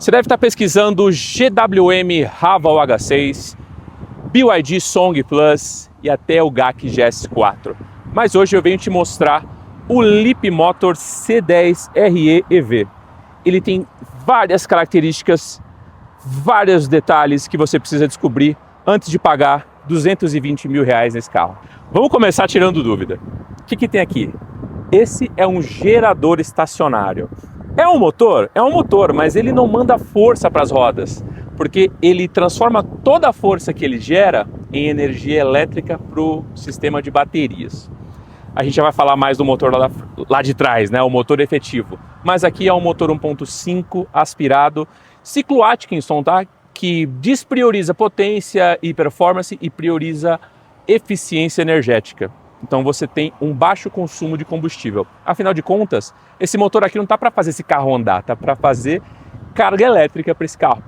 Você deve estar pesquisando GWM Haval H6, BYD Song Plus e até o GAC GS4. Mas hoje eu venho te mostrar o Leapmotor C10 RE EV. Ele tem várias características, vários detalhes que você precisa descobrir antes de pagar R$220 mil nesse carro. Vamos começar tirando dúvida. O que tem aqui? Esse é um gerador estacionário. É um motor? É um motor, mas ele não manda força para as rodas, porque ele transforma toda a força que ele gera em energia elétrica para o sistema de baterias. A gente já vai falar mais do motor lá de trás, né? O motor efetivo. Mas aqui é um motor 1.5 aspirado, ciclo Atkinson, tá? Que desprioriza potência e performance e prioriza eficiência energética. Então você tem um baixo consumo de combustível. Afinal de contas, esse motor aqui não está para fazer esse carro andar, está para fazer carga elétrica para esse carro.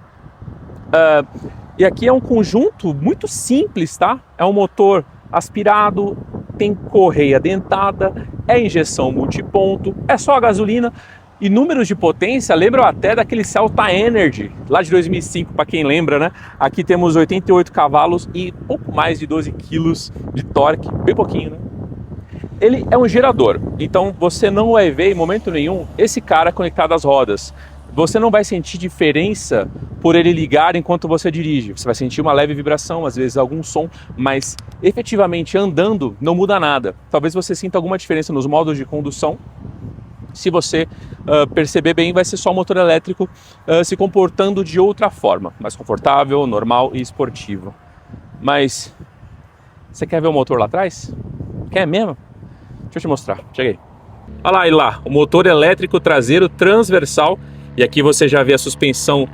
E aqui é um conjunto muito simples, tá? É um motor aspirado, tem correia dentada, é injeção multiponto, é só a gasolina. E números de potência lembram até daquele Celta Energy, lá de 2005, para quem lembra, né? Aqui temos 88 cavalos e pouco mais de 12 quilos de torque, bem pouquinho, né? Ele é um gerador, então você não vai ver em momento nenhum esse cara conectado às rodas. Você não vai sentir diferença por ele ligar enquanto você dirige. Você vai sentir uma leve vibração, às vezes algum som, mas efetivamente andando não muda nada. Talvez você sinta alguma diferença nos modos de condução. Se você perceber bem, vai ser só o motor elétrico se comportando de outra forma, mais confortável, normal e esportivo. Mas você quer ver o motor lá atrás? Quer mesmo? Deixa eu te mostrar, cheguei. Olha lá, ele lá, o motor elétrico traseiro transversal. E aqui você já vê a suspensão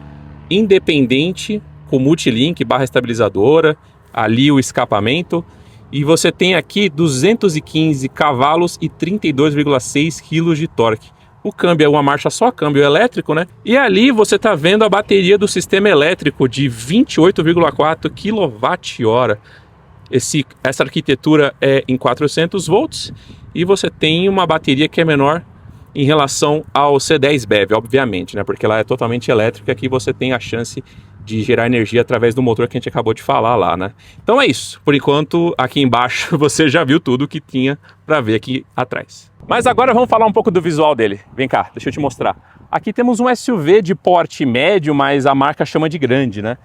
independente com multilink barra estabilizadora, ali o escapamento. E você tem aqui 215 cavalos e 32,6 kg de torque. O câmbio é uma marcha só, câmbio elétrico, né? E ali você está vendo a bateria do sistema elétrico de 28,4 kWh. Essa arquitetura é em 400 volts e você tem uma bateria que é menor em relação ao C10 BEV, obviamente, né? Porque ela é totalmente elétrica, aqui você tem a chance de gerar energia através do motor que a gente acabou de falar lá, né? Então é isso. Por enquanto, aqui embaixo você já viu tudo que tinha para ver aqui atrás. Mas agora vamos falar um pouco do visual dele. Vem cá, deixa eu te mostrar. Aqui temos um SUV de porte médio, mas a marca chama de grande, né?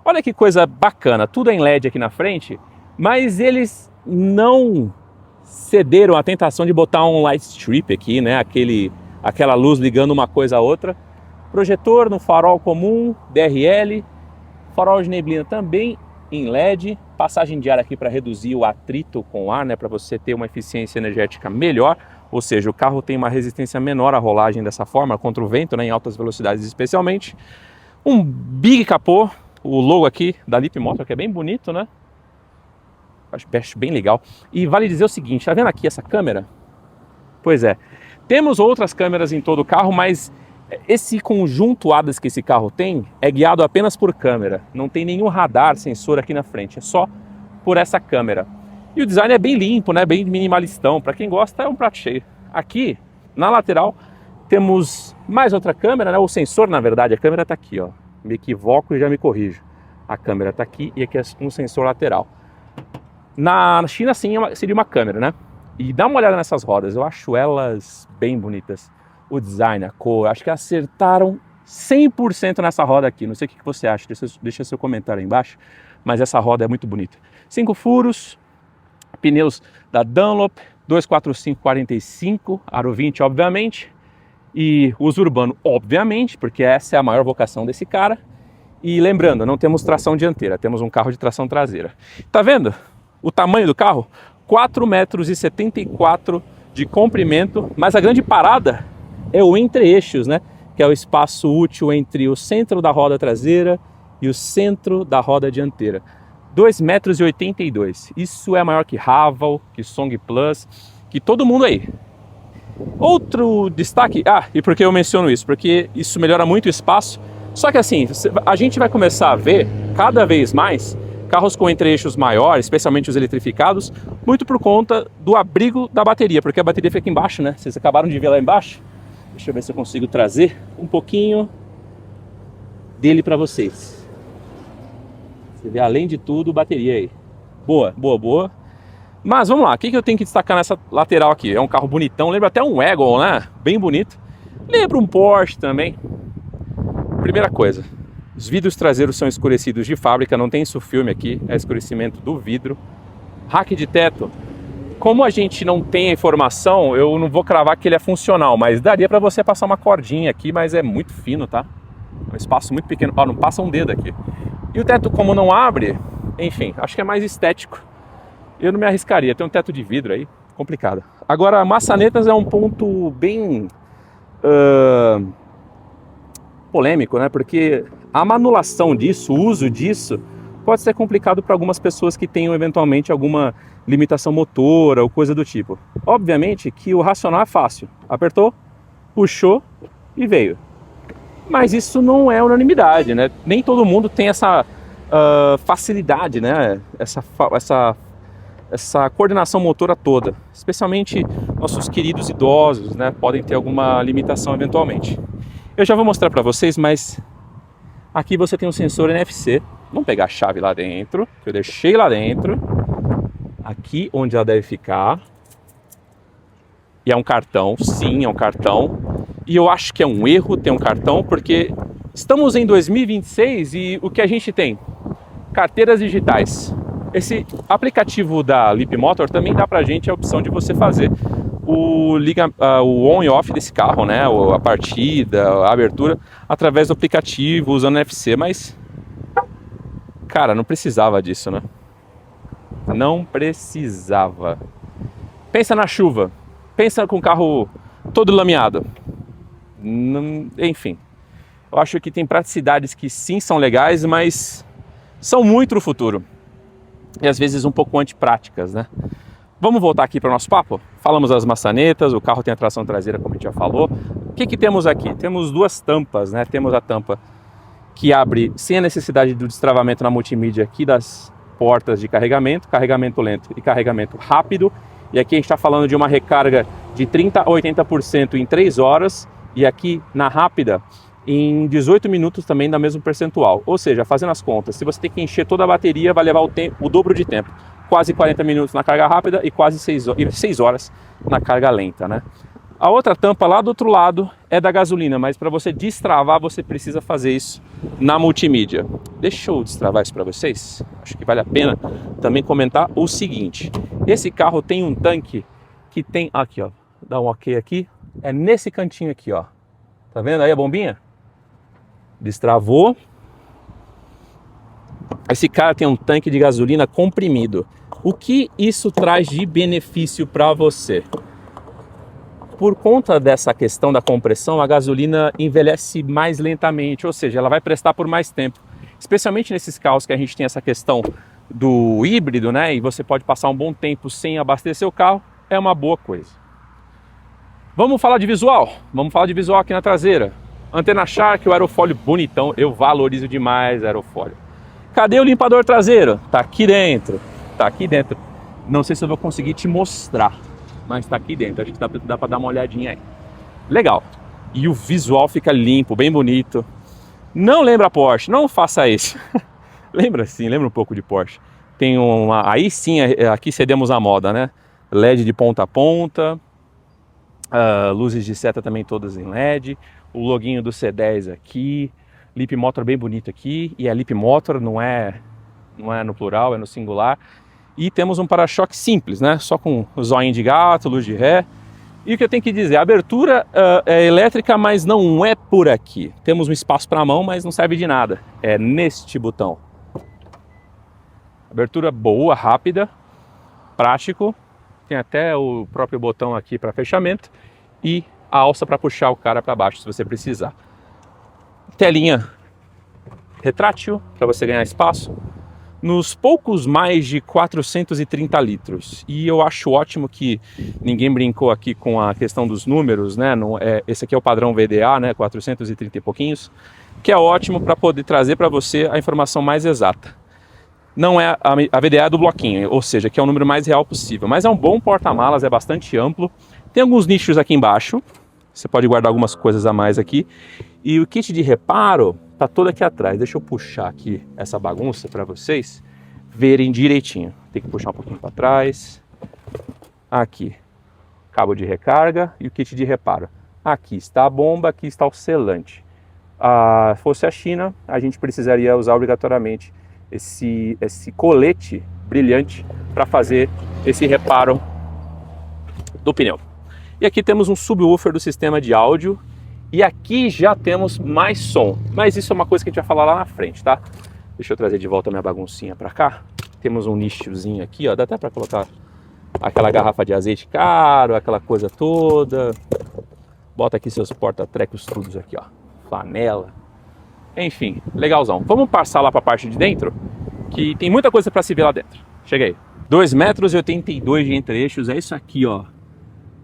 Olha que coisa bacana. Tudo é em LED aqui na frente, mas eles não cederam à tentação de botar um light strip aqui, né? Aquela luz ligando uma coisa a outra. Projetor no farol comum, DRL, farol de neblina também em LED, passagem de ar aqui para reduzir o atrito com o ar, né? Para você ter uma eficiência energética melhor, ou seja, o carro tem uma resistência menor à rolagem dessa forma, contra o vento, né? Em altas velocidades especialmente. Um big capô, o logo aqui da Leapmotor, que é bem bonito, né? Acho bem legal. E vale dizer o seguinte, tá vendo aqui essa câmera? Pois é, temos outras câmeras em todo o carro, mas esse conjunto ADAS que esse carro tem é guiado apenas por câmera. Não tem nenhum radar, sensor aqui na frente, é só por essa câmera. E o design é bem limpo, né? Bem minimalistão. Para quem gosta, é um prato cheio. Aqui, na lateral, temos mais outra câmera, né? O sensor, na verdade, a câmera está aqui, ó. Me equivoco e já me corrijo. A câmera está aqui e aqui é um sensor lateral. Na China, sim, seria uma câmera, né? E dá uma olhada nessas rodas, eu acho elas bem bonitas. O design, a cor, acho que acertaram 100% nessa roda aqui. Não sei o que você acha, deixa seu comentário aí embaixo, mas essa roda é muito bonita. 5 furos, pneus da Dunlop, 245/45, aro 20, obviamente. E uso urbano, obviamente, porque essa é a maior vocação desse cara. E lembrando, não temos tração dianteira, temos um carro de tração traseira. Tá vendo o tamanho do carro? 4,74 m de comprimento, mas a grande parada é o entre-eixos, né? Que é o espaço útil entre o centro da roda traseira e o centro da roda dianteira. 2,82 m. Isso é maior que Haval, que Song Plus, que todo mundo aí. Outro destaque, e por que eu menciono isso? Porque isso melhora muito o espaço. Só que assim, a gente vai começar a ver cada vez mais carros com entre-eixos maiores, especialmente os eletrificados, muito por conta do abrigo da bateria, porque a bateria fica aqui embaixo, né? Vocês acabaram de ver lá embaixo. Deixa eu ver se eu consigo trazer um pouquinho. dele para vocês. Você vê, além de tudo, bateria aí. Boa, boa, boa. Mas vamos lá, o que eu tenho que destacar nessa lateral aqui? É um carro bonitão, lembra até um Wagon, né? Bem bonito. Lembra um Porsche também. Primeira coisa, os vidros traseiros são escurecidos de fábrica, não tem isso filme aqui, é escurecimento do vidro. Rack de teto, como a gente não tem a informação, eu não vou cravar que ele é funcional, mas daria para você passar uma cordinha aqui, mas é muito fino, tá? É um espaço muito pequeno, ó, não passa um dedo aqui. E o teto, como não abre, enfim, acho que é mais estético. Eu não me arriscaria, tem um teto de vidro aí, complicado. Agora, maçanetas é um ponto bem polêmico, né? Porque a manulação disso, o uso disso, pode ser complicado para algumas pessoas que tenham eventualmente alguma limitação motora ou coisa do tipo. Obviamente que o racional é fácil. Apertou, puxou e veio. Mas isso não é unanimidade, né? Nem todo mundo tem essa facilidade, né? Essa coordenação motora toda. Especialmente nossos queridos idosos, né? Podem ter alguma limitação eventualmente. Eu já vou mostrar para vocês, mas aqui você tem um sensor NFC. Vamos pegar a chave lá dentro, que eu deixei lá dentro. Aqui onde ela deve ficar. E é um cartão, sim, é um cartão. E eu acho que é um erro ter um cartão, porque estamos em 2026 e o que a gente tem? Carteiras digitais. Esse aplicativo da Leapmotor também dá pra gente a opção de você fazer o on e off desse carro, né? A partida, a abertura, através do aplicativo, usando NFC, mas, cara, não precisava disso, né? Não precisava. Pensa na chuva, pensa com o carro todo lameado. Enfim, eu acho que tem praticidades que sim são legais, mas são muito no futuro. E às vezes um pouco antipráticas, né? Vamos voltar aqui para o nosso papo? Falamos das maçanetas, o carro tem a tração traseira, como a gente já falou. O que temos aqui? Temos duas tampas, né? Temos a tampa que abre sem a necessidade do destravamento na multimídia aqui das portas de carregamento, carregamento lento e carregamento rápido. E aqui a gente está falando de uma recarga de 30% a 80% em 3 horas. E aqui na rápida, em 18 minutos também dá mesmo percentual. Ou seja, fazendo as contas, se você tem que encher toda a bateria, vai levar o dobro de tempo. Quase 40 minutos na carga rápida e quase 6 horas na carga lenta, né? A outra tampa lá do outro lado é da gasolina, mas para você destravar você precisa fazer isso na multimídia. Deixa eu destravar isso para vocês. Acho que vale a pena também comentar o seguinte. Esse carro tem um tanque que tem... Aqui, ó. Dá um ok aqui. É nesse cantinho aqui, ó. Tá vendo aí a bombinha? Destravou. Esse cara tem um tanque de gasolina comprimido. O que isso traz de benefício para você? Por conta dessa questão da compressão, a gasolina envelhece mais lentamente, ou seja, ela vai prestar por mais tempo. Especialmente nesses carros que a gente tem essa questão do híbrido, né? E você pode passar um bom tempo sem abastecer o carro, é uma boa coisa. Vamos falar de visual? Vamos falar de visual aqui na traseira. Antena Shark, o aerofólio bonitão, eu valorizo demais o aerofólio. Cadê o limpador traseiro? Tá aqui dentro. Tá aqui dentro. Não sei se eu vou conseguir te mostrar, mas tá aqui dentro. Acho que dá pra dar uma olhadinha aí. Legal. E o visual fica limpo, bem bonito. Não lembra Porsche, não faça isso. Lembra sim, lembra um pouco de Porsche. Tem uma... Aí sim, aqui cedemos a moda, né? LED de ponta a ponta. Luzes de seta também todas em LED. O loginho do C10 aqui. Leapmotor bem bonito aqui. E a Leapmotor não é no plural, é no singular. E temos um para-choque simples, né? Só com zoinho de gato, luz de ré. E o que eu tenho que dizer, a abertura é elétrica, mas não é por aqui. Temos um espaço para a mão, mas não serve de nada. É neste botão. Abertura boa, rápida, prático. Tem até o próprio botão aqui para fechamento. E a alça para puxar o cara para baixo, se você precisar. Telinha retrátil, para você ganhar espaço. Nos poucos mais de 430 litros. E eu acho ótimo que ninguém brincou aqui com a questão dos números, né? Esse aqui é o padrão VDA, né? 430 e pouquinhos, que é ótimo para poder trazer para você a informação mais exata. Não é a VDA do bloquinho, ou seja, que é o número mais real possível. Mas é um bom porta-malas, é bastante amplo. Tem alguns nichos aqui embaixo, você pode guardar algumas coisas a mais aqui. E o kit de reparo tá toda aqui atrás. Deixa eu puxar aqui essa bagunça para vocês verem direitinho. Tem que puxar um pouquinho para trás. Aqui, cabo de recarga e o kit de reparo. Aqui está a bomba, aqui está o selante. Fosse a China, a gente precisaria usar obrigatoriamente esse colete brilhante para fazer esse reparo do pneu. E aqui temos um subwoofer do sistema de áudio. E aqui já temos mais som. Mas isso é uma coisa que a gente vai falar lá na frente, tá? Deixa eu trazer de volta a minha baguncinha para cá. Temos um nichozinho aqui, ó. Dá até para colocar aquela garrafa de azeite caro, aquela coisa toda. Bota aqui seus porta-trecos todos aqui, ó. Flanela. Enfim, legalzão. Vamos passar lá para a parte de dentro, que tem muita coisa para se ver lá dentro. Cheguei. 2,82 m de entre-eixos. É isso aqui, ó.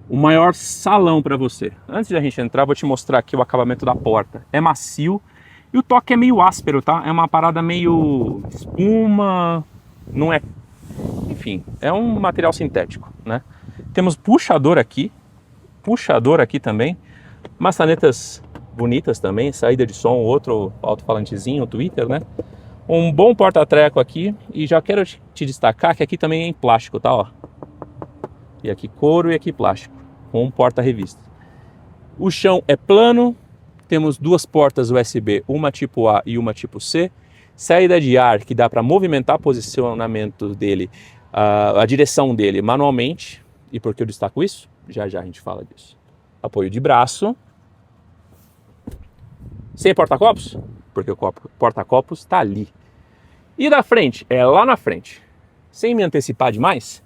O maior salão para você. Antes de a gente entrar, vou te mostrar aqui o acabamento da porta. É macio e o toque é meio áspero, tá? É uma parada meio espuma, não é... Enfim, é um material sintético, né? Temos puxador aqui também. Maçanetas bonitas também, saída de som, outro alto-falantezinho, Twitter, né? Um bom porta-treco aqui e já quero te destacar que aqui também é em plástico, tá? Ó. E aqui couro e aqui plástico. Com um porta-revista. O chão é plano, temos duas portas USB, uma tipo A e uma tipo C, saída de ar que dá para movimentar o posicionamento dele, a direção dele manualmente. E por que eu destaco isso? Já já a gente fala disso. Apoio de braço, sem porta-copos, porque o porta-copos está ali. E da frente, é lá na frente. Sem me antecipar demais,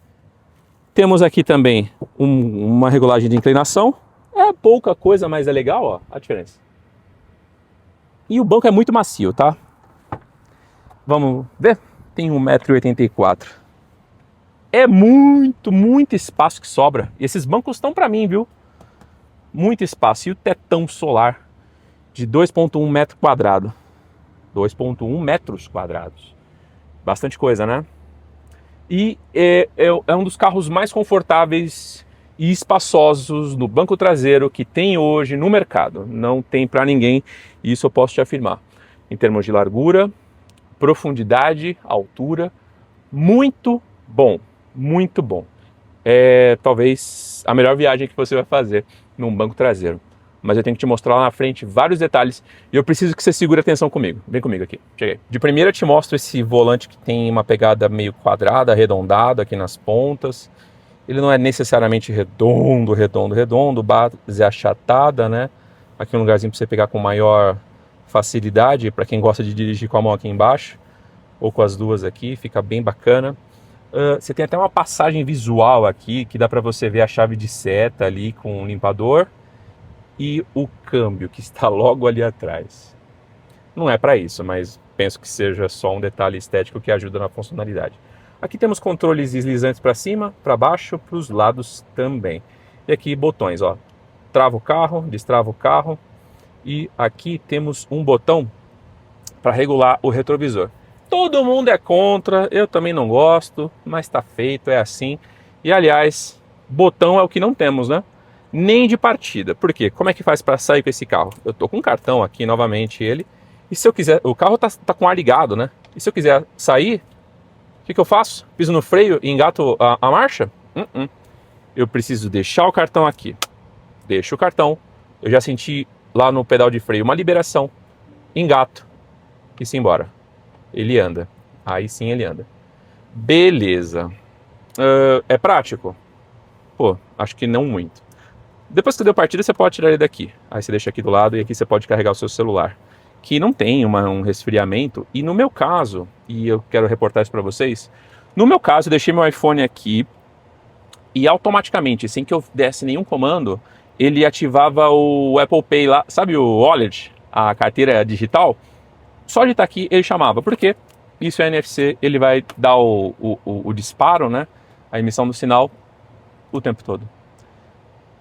temos aqui também uma regulagem de inclinação. É pouca coisa, mas é legal, ó, a diferença. E o banco é muito macio, tá? Vamos ver? Tem 1,84 m. É muito espaço que sobra. E esses bancos estão pra mim, viu? Muito espaço. E o tetão solar de 2,1 metro quadrado. 2,1 metros quadrados. Bastante coisa, né? E é um dos carros mais confortáveis e espaçosos no banco traseiro que tem hoje no mercado. Não tem para ninguém, isso eu posso te afirmar. Em termos de largura, profundidade, altura, muito bom, muito bom. É talvez a melhor viagem que você vai fazer num banco traseiro. Mas eu tenho que te mostrar lá na frente vários detalhes e eu preciso que você segure a atenção comigo. Vem comigo aqui, cheguei. De primeira eu te mostro esse volante que tem uma pegada meio quadrada, arredondada aqui nas pontas. Ele não é necessariamente redondo, base achatada, né? Aqui um lugarzinho para você pegar com maior facilidade, para quem gosta de dirigir com a mão aqui embaixo, ou com as duas aqui, fica bem bacana. Você tem até uma passagem visual aqui, que dá para você ver a chave de seta ali com o limpador. E o câmbio que está logo ali atrás. Não é para isso, mas penso que seja só um detalhe estético que ajuda na funcionalidade. Aqui temos controles deslizantes para cima, para baixo, para os lados também. E aqui botões, ó. Trava o carro, destrava o carro. E aqui temos um botão para regular o retrovisor. Todo mundo é contra, eu também não gosto, mas está feito, é assim. E aliás, botão é o que não temos, né? Nem de partida. Por quê? Como é que faz para sair com esse carro? Eu tô com um cartão aqui, novamente ele. E se eu quiser... O carro tá com o ar ligado, né? E se eu quiser sair, o que eu faço? Piso no freio e engato a marcha? Eu preciso deixar o cartão aqui. Deixo o cartão. Eu já senti lá no pedal de freio uma liberação. Engato. E se embora. Ele anda. Aí sim ele anda. Beleza. É prático? Pô, acho que não muito. Depois que deu partida, você pode tirar ele daqui. Aí você deixa aqui do lado e aqui você pode carregar o seu celular. Que não tem um resfriamento. E no meu caso, e eu quero reportar isso para vocês, no meu caso eu deixei meu iPhone aqui e automaticamente, sem que eu desse nenhum comando, ele ativava o Apple Pay lá, sabe o Wallet, a carteira digital? Só de estar aqui ele chamava. Por quê? Isso é NFC, ele vai dar o disparo, né? A emissão do sinal o tempo todo.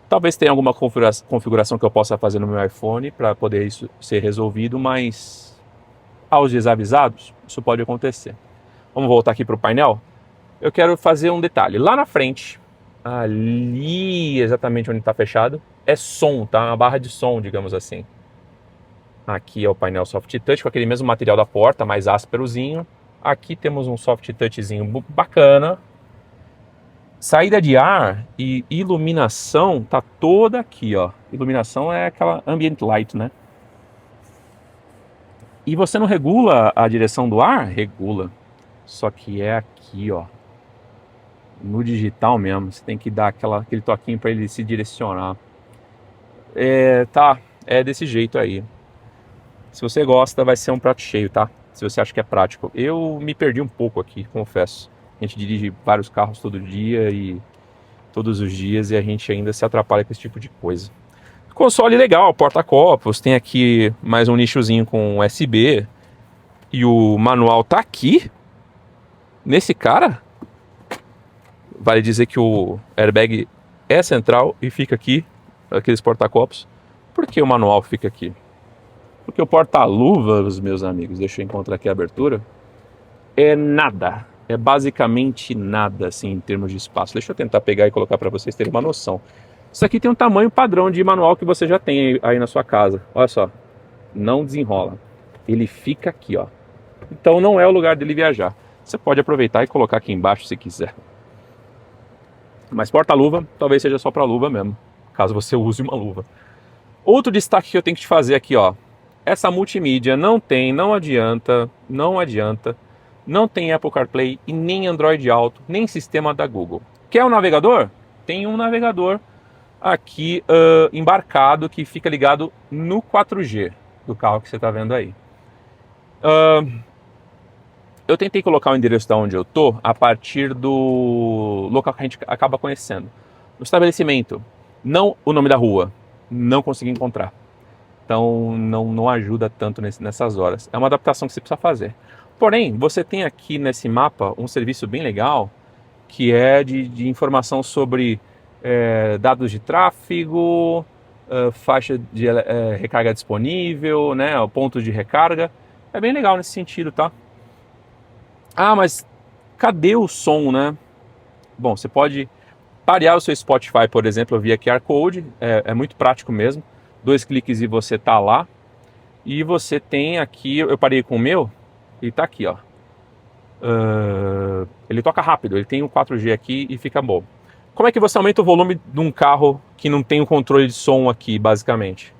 Talvez tenha alguma configuração que eu possa fazer no meu iPhone para poder isso ser resolvido, mas aos desavisados, isso pode acontecer. Vamos voltar aqui para o painel. Eu quero fazer um detalhe. Lá na frente, ali exatamente onde está fechado, é som, tá? Uma barra de som, digamos assim. Aqui é o painel soft touch com aquele mesmo material da porta, mais ásperozinho. Aqui temos um soft touchzinho bacana. Saída de ar e iluminação tá toda aqui, ó. Iluminação é aquela ambient light, né? E você não regula a direção do ar? Regula. Só que é aqui, ó. No digital mesmo. Você tem que dar aquele toquinho para ele se direcionar. É desse jeito aí. Se você gosta, vai ser um prato cheio, tá? Se você acha que é prático. Eu me perdi um pouco aqui, confesso. A gente dirige vários carros todo dia e todos os dias e a gente ainda se atrapalha com esse tipo de coisa. Console legal, porta-copos, tem aqui mais um nichozinho com USB e o manual tá aqui, nesse cara. Vale dizer que o airbag é central e fica aqui, aqueles porta-copos. Por que o manual fica aqui? Porque o porta-luvas, meus amigos, deixa eu encontrar aqui a abertura, é nada. É basicamente nada, assim, em termos de espaço. Deixa eu tentar pegar e colocar para vocês terem uma noção. Isso aqui tem um tamanho padrão de manual que você já tem aí na sua casa. Olha só, não desenrola. Ele fica aqui, ó. Então não é o lugar dele viajar. Você pode aproveitar e colocar aqui embaixo se quiser. Mas porta-luva, talvez seja só para luva mesmo, caso você use uma luva. Outro destaque que eu tenho que te fazer aqui, ó. Essa multimídia não adianta. Não tem Apple CarPlay e nem Android Auto, nem sistema da Google. Quer um navegador? Tem um navegador aqui embarcado que fica ligado no 4G do carro que você está vendo aí. Eu tentei colocar o endereço de onde eu tô a partir do local que a gente acaba conhecendo. No estabelecimento, não o nome da rua, não consegui encontrar. Então não ajuda tanto nessas horas. É uma adaptação que você precisa fazer. Porém, você tem aqui nesse mapa um serviço bem legal que é de informação sobre dados de tráfego, faixa de recarga disponível, né, o ponto de recarga. É bem legal nesse sentido, tá? Ah, mas cadê o som, né? Bom, você pode parear o seu Spotify, por exemplo, via QR Code. É muito prático mesmo. 2 cliques e você tá lá. E você tem aqui, eu parei com o meu, e tá aqui, ó. Ele toca rápido, ele tem um 4G aqui e fica bom. Como é que você aumenta o volume de um carro que não tem o controle de som aqui, basicamente?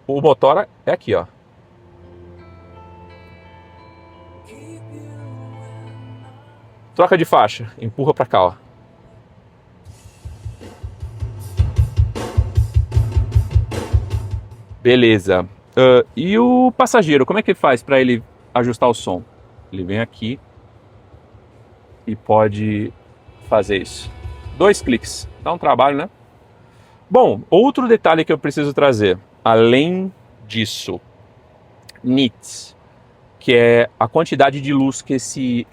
O motor é aqui, ó. Troca de faixa, empurra pra cá, ó. Beleza. E o passageiro, como é que ele faz para ele ajustar o som? Ele vem aqui e pode fazer isso. 2 cliques, dá um trabalho, né? Bom, outro detalhe que eu preciso trazer, além disso, nits, que é a quantidade de luz que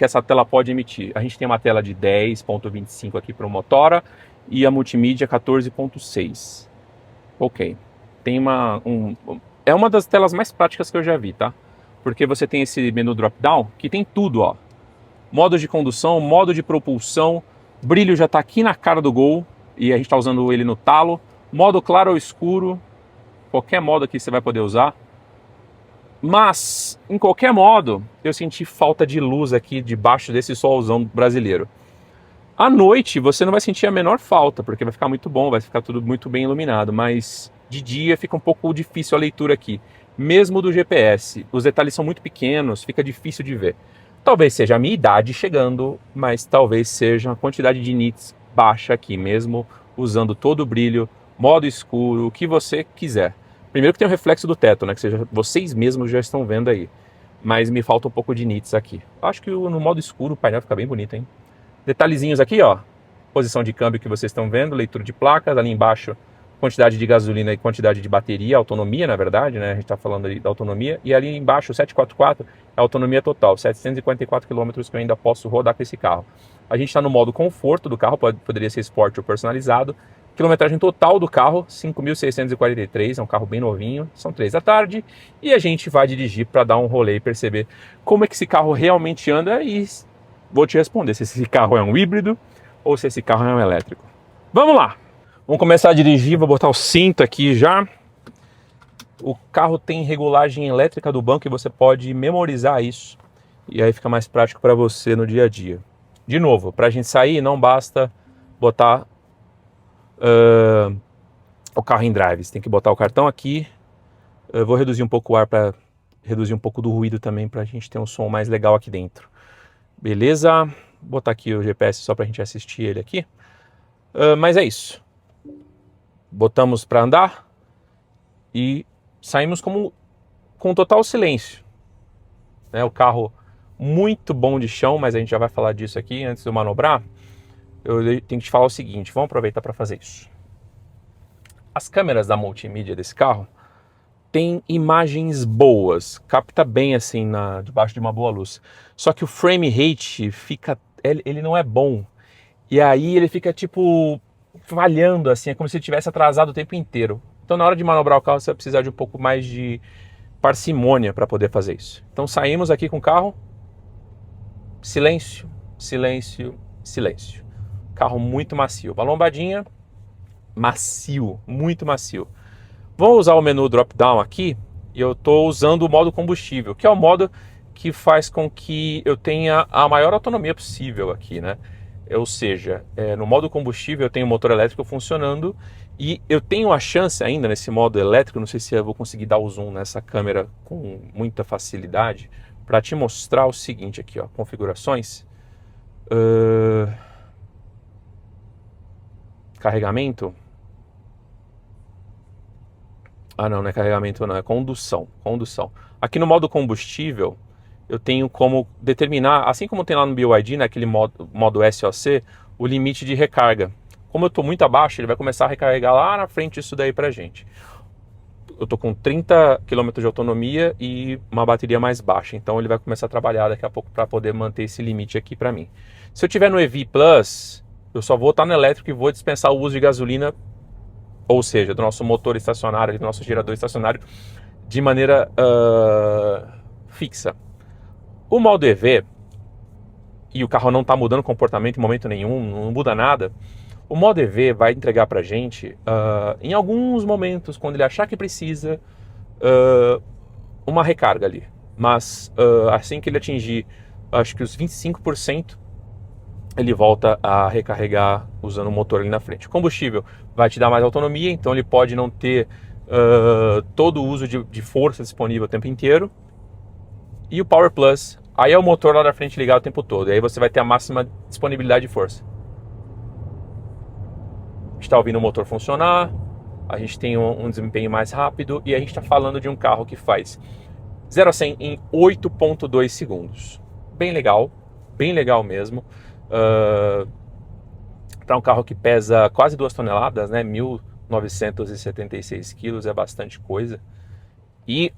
essa tela pode emitir. A gente tem uma tela de 10.25 aqui para o Motora e a multimídia 14.6. Ok. Tem é uma das telas mais práticas que eu já vi, tá? Porque você tem esse menu drop-down que tem tudo, ó. Modo de condução, modo de propulsão, brilho já tá aqui na cara do Gol e a gente tá usando ele no talo. Modo claro ou escuro, qualquer modo aqui você vai poder usar. Mas, em qualquer modo, eu senti falta de luz aqui debaixo desse solzão brasileiro. À noite você não vai sentir a menor falta, porque vai ficar muito bom, vai ficar tudo muito bem iluminado, mas de dia fica um pouco difícil a leitura aqui. Mesmo do GPS, os detalhes são muito pequenos, fica difícil de ver. Talvez seja a minha idade chegando, mas talvez seja a quantidade de nits baixa aqui, mesmo usando todo o brilho, modo escuro, o que você quiser. Primeiro que tem o reflexo do teto, né, que vocês mesmos já estão vendo aí. Mas me falta um pouco de nits aqui. Acho que no modo escuro o painel fica bem bonito, hein? Detalhezinhos aqui, ó. Posição de câmbio que vocês estão vendo, leitura de placas, ali embaixo quantidade de gasolina e quantidade de bateria, autonomia na verdade, né? A gente está falando ali da autonomia. E ali embaixo, o 744, é a autonomia total, 754 km que eu ainda posso rodar com esse carro. A gente está no modo conforto do carro, poderia ser esporte ou personalizado. Quilometragem total do carro, 5.643, é um carro bem novinho, são 3 da tarde. E a gente vai dirigir para dar um rolê e perceber como é que esse carro realmente anda e vou te responder se esse carro é um híbrido ou se esse carro é um elétrico. Vamos lá! Vamos começar a dirigir, vou botar o cinto aqui já. O carro tem regulagem elétrica do banco e você pode memorizar isso. E aí fica mais prático para você no dia a dia. De novo, para a gente sair não basta botar o carro em drive. Você tem que botar o cartão aqui. Eu vou reduzir um pouco o ar para reduzir um pouco do ruído também, para a gente ter um som mais legal aqui dentro. Beleza? Vou botar aqui o GPS só para a gente assistir ele aqui. Mas é isso. Botamos para andar e saímos com total silêncio. O carro muito bom de chão, mas a gente já vai falar disso aqui antes de eu manobrar. Eu tenho que te falar o seguinte, vamos aproveitar para fazer isso. As câmeras da multimídia desse carro têm imagens boas, capta bem assim debaixo de uma boa luz. Só que o frame rate ele não é bom. E aí ele fica tipo falhando assim, é como se ele tivesse atrasado o tempo inteiro. Então na hora de manobrar o carro você vai precisar de um pouco mais de parcimônia para poder fazer isso. Então saímos aqui com o carro, silêncio, silêncio, silêncio. Carro muito macio, uma lombadinha, macio, muito macio. Vou usar o menu drop down aqui e eu estou usando o modo combustível, que é o modo que faz com que eu tenha a maior autonomia possível aqui, né? Ou seja, no modo combustível eu tenho o motor elétrico funcionando e eu tenho a chance ainda nesse modo elétrico, não sei se eu vou conseguir dar o zoom nessa câmera com muita facilidade, para te mostrar o seguinte aqui, ó, configurações, carregamento, não é carregamento não, é condução. Aqui no modo combustível eu tenho como determinar, assim como tem lá no BYD, naquele modo SOC, o limite de recarga. Como eu estou muito abaixo, ele vai começar a recarregar lá na frente isso daí pra gente. Eu estou com 30 km de autonomia e uma bateria mais baixa, então ele vai começar a trabalhar daqui a pouco para poder manter esse limite aqui para mim. Se eu tiver no EV Plus, eu só vou estar no elétrico e vou dispensar o uso de gasolina, ou seja, do nosso motor estacionário, do nosso gerador estacionário, de maneira fixa. O modo EV, e o carro não está mudando comportamento em momento nenhum, não muda nada, o modo EV vai entregar para a gente, em alguns momentos, quando ele achar que precisa, uma recarga ali. Mas assim que ele atingir, acho que os 25%, ele volta a recarregar usando o motor ali na frente. O combustível vai te dar mais autonomia, então ele pode não ter todo o uso de força disponível o tempo inteiro. E o Power Plus, aí é o motor lá na frente ligado o tempo todo, e aí você vai ter a máxima disponibilidade de força. A gente está ouvindo o motor funcionar, a gente tem um desempenho mais rápido e a gente está falando de um carro que faz 0 a 100 em 8.2 segundos. Bem legal mesmo. Para um carro que pesa quase 2 toneladas, né, 1.976 quilos, é bastante coisa. E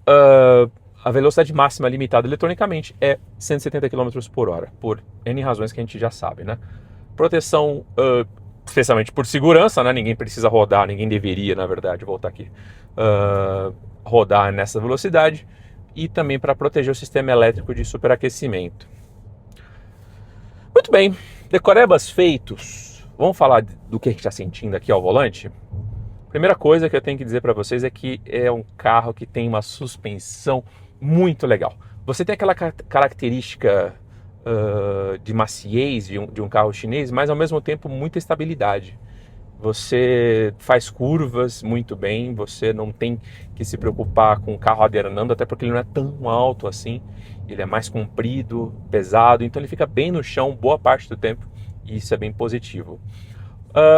a velocidade máxima limitada eletronicamente é 170 km por hora, por N razões que a gente já sabe, né? Proteção, especialmente por segurança, né? Ninguém precisa rodar, ninguém deveria, na verdade, voltar aqui, rodar nessa velocidade. E também para proteger o sistema elétrico de superaquecimento. Muito bem, decorebas feitos. Vamos falar do que a gente está sentindo aqui ao volante? Primeira coisa que eu tenho que dizer para vocês é que é um carro que tem uma suspensão muito legal. Você tem aquela característica de maciez de um carro chinês, mas ao mesmo tempo muita estabilidade. Você faz curvas muito bem, você não tem que se preocupar com o carro adernando, até porque ele não é tão alto assim, ele é mais comprido, pesado, então ele fica bem no chão boa parte do tempo, e isso é bem positivo.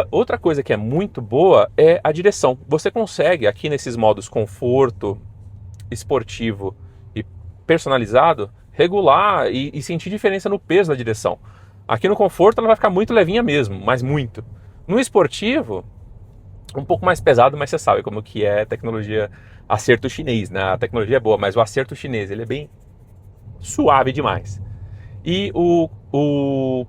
Outra coisa que é muito boa é a direção. Você consegue aqui nesses modos conforto, esportivo e personalizado, regular e sentir diferença no peso da direção. Aqui no conforto ela vai ficar muito levinha mesmo, mas muito. No esportivo, um pouco mais pesado, mas você sabe como que é tecnologia acerto chinês, né? A tecnologia é boa, mas o acerto chinês ele é bem suave demais. E o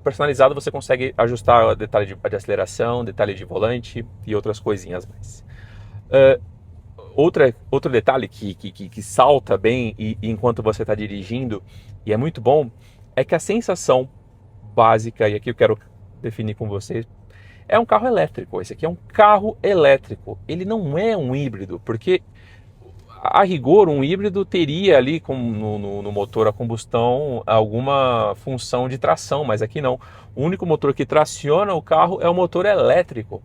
personalizado você consegue ajustar detalhe de aceleração, detalhe de volante e outras coisinhas mais. Outro detalhe que salta bem enquanto você está dirigindo, e é muito bom, é que a sensação básica, e aqui eu quero definir com vocês, é um carro elétrico. Esse aqui é um carro elétrico. Ele não é um híbrido, porque a rigor, um híbrido teria ali no motor a combustão alguma função de tração, mas aqui não. O único motor que traciona o carro é o motor elétrico.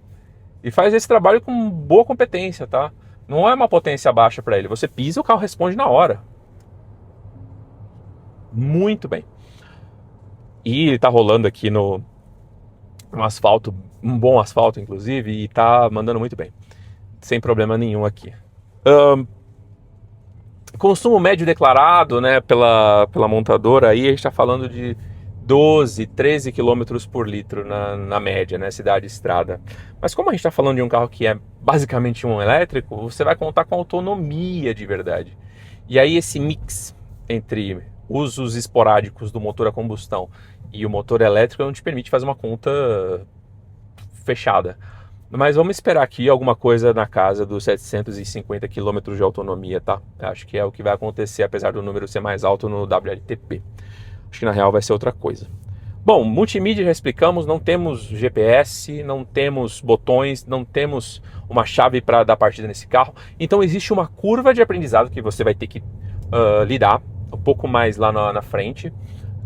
E faz esse trabalho com boa competência, tá? Não é uma potência baixa para ele. Você pisa, o carro responde na hora. Muito bem. E ele tá rolando aqui no asfalto, um bom asfalto inclusive, e tá mandando muito bem. Sem problema nenhum aqui. Consumo médio declarado, né, pela montadora, aí a gente está falando de 12, 13 km por litro na média, né, cidade e estrada. Mas como a gente está falando de um carro que é basicamente um elétrico, você vai contar com autonomia de verdade. E aí esse mix entre usos esporádicos do motor a combustão e o motor elétrico não te permite fazer uma conta fechada. Mas vamos esperar aqui alguma coisa na casa dos 750 km de autonomia, tá? Acho que é o que vai acontecer, apesar do número ser mais alto no WLTP. Acho que na real vai ser outra coisa. Bom, multimídia já explicamos, não temos GPS, não temos botões, não temos uma chave para dar partida nesse carro. Então existe uma curva de aprendizado que você vai ter que lidar um pouco mais lá na frente,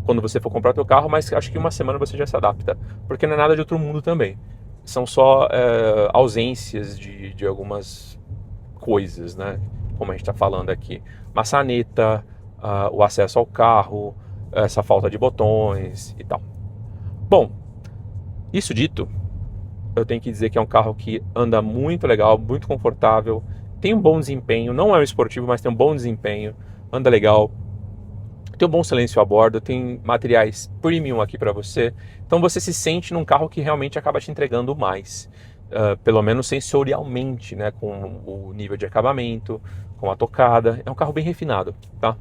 quando você for comprar o teu carro, mas acho que uma semana você já se adapta, porque não é nada de outro mundo também. São só ausências de algumas coisas, né? Como a gente está falando aqui. Maçaneta, o acesso ao carro, essa falta de botões e tal. Bom, isso dito, eu tenho que dizer que é um carro que anda muito legal, muito confortável, tem um bom desempenho, não é um esportivo, mas tem um bom desempenho, anda legal, tem um bom silêncio a bordo, tem materiais premium aqui para você, então você se sente num carro que realmente acaba te entregando mais, pelo menos sensorialmente, né, com o nível de acabamento, com a tocada. É um carro bem refinado, tá?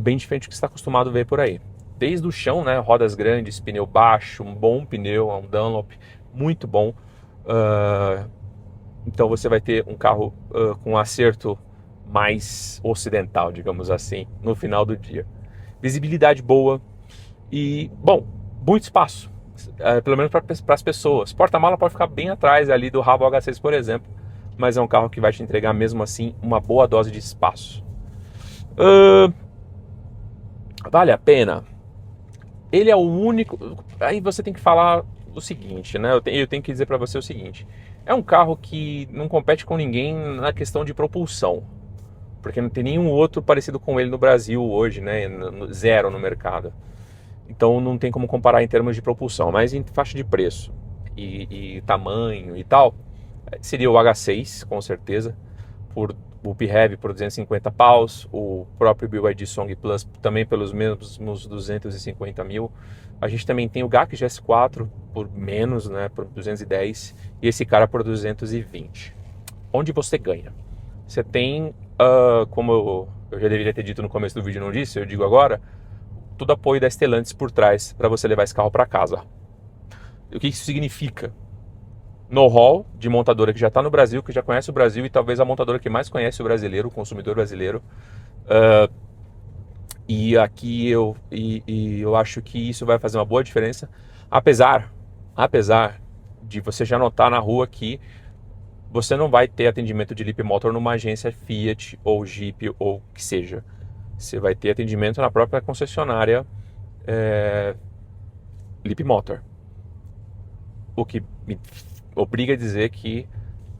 Bem diferente do que você está acostumado a ver por aí. Desde o chão, né, rodas grandes, pneu baixo, um bom pneu, um Dunlop muito bom. Então você vai ter um carro com um acerto mais ocidental, digamos assim, no final do dia. Visibilidade boa e, bom, muito espaço, pelo menos para as pessoas. Porta-mala pode ficar bem atrás ali do Ravo H6, por exemplo, mas é um carro que vai te entregar mesmo assim uma boa dose de espaço. Vale a pena? Ele é o único... Aí você tem que falar o seguinte, né? Eu tenho que dizer para você o seguinte. É um carro que não compete com ninguém na questão de propulsão, porque não tem nenhum outro parecido com ele no Brasil hoje, né? Zero no mercado. Então não tem como comparar em termos de propulsão, mas em faixa de preço e tamanho e tal, seria o H6, com certeza, o PHEV por 250 paus, o próprio BYD Song Plus também pelos mesmos 250 mil. A gente também tem o GAC GS4 por menos, né, por 210, e esse cara por 220. Onde você ganha? Você tem, como eu já deveria ter dito no começo do vídeo, não disse, eu digo agora, todo apoio da Stellantis por trás para você levar esse carro para casa. O que isso significa? Know-how de montadora que já está no Brasil, que já conhece o Brasil e talvez a montadora que mais conhece o brasileiro, o consumidor brasileiro. E aqui eu acho que isso vai fazer uma boa diferença, apesar de você já notar na rua que você não vai ter atendimento de Leapmotor numa agência Fiat ou Jeep ou que seja. Você vai ter atendimento na própria concessionária Leapmotor. O que me obriga a dizer que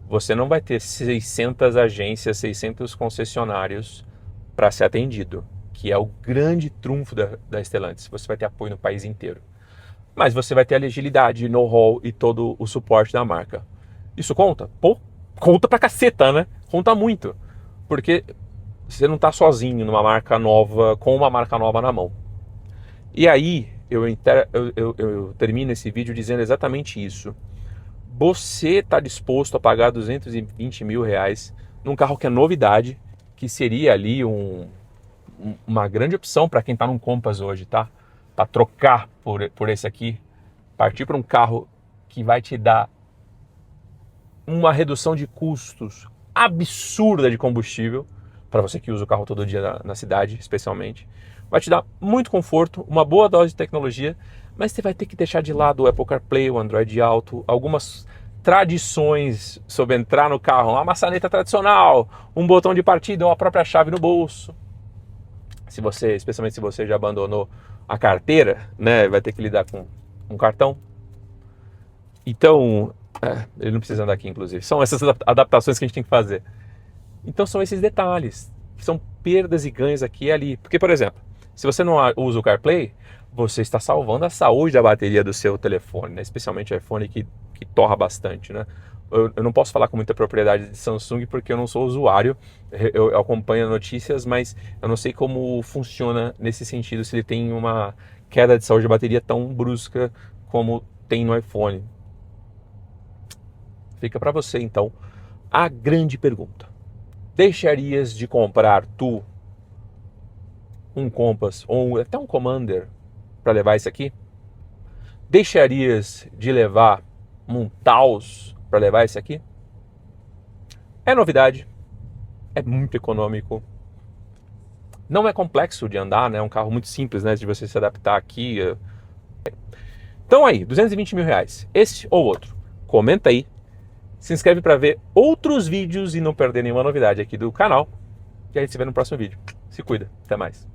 você não vai ter 600 agências, 600 concessionários para ser atendido, que é o grande trunfo da Stellantis. Você vai ter apoio no país inteiro. Mas você vai ter a agilidade, know-how e todo o suporte da marca. Isso conta? Pô, conta pra caceta, né? Conta muito. Porque você não está sozinho numa marca nova, com uma marca nova na mão. E aí, eu termino esse vídeo dizendo exatamente isso. Você está disposto a pagar 220 mil reais num carro que é novidade, que seria ali uma grande opção para quem está num Compass hoje, tá? Para trocar por esse aqui, partir para um carro que vai te dar uma redução de custos absurda de combustível, para você que usa o carro todo dia na cidade, especialmente. Vai te dar muito conforto, uma boa dose de tecnologia, mas você vai ter que deixar de lado o Apple CarPlay, o Android Auto, algumas tradições sobre entrar no carro, uma maçaneta tradicional, um botão de partida ou a própria chave no bolso. Especialmente se você já abandonou a carteira, né, vai ter que lidar com um cartão. Então, ele não precisa andar aqui, inclusive. São essas adaptações que a gente tem que fazer. Então são esses detalhes, que são perdas e ganhos aqui e ali. Porque, por exemplo, se você não usa o CarPlay, você está salvando a saúde da bateria do seu telefone, né? Especialmente o iPhone que torra bastante, né? Eu não posso falar com muita propriedade de Samsung porque eu não sou usuário, eu acompanho notícias, mas eu não sei como funciona nesse sentido, se ele tem uma queda de saúde da bateria tão brusca como tem no iPhone. Fica para você, então, a grande pergunta. Deixarias de comprar um Compass ou até um Commander para levar isso aqui? Deixarias de levar um Taos para levar esse aqui? É novidade, é muito econômico, não é complexo de andar, né? É um carro muito simples, né, de você se adaptar aqui. Então aí, 220 mil reais, esse ou outro? Comenta aí, se inscreve para ver outros vídeos e não perder nenhuma novidade aqui do canal. E a gente se vê no próximo vídeo. Se cuida, até mais.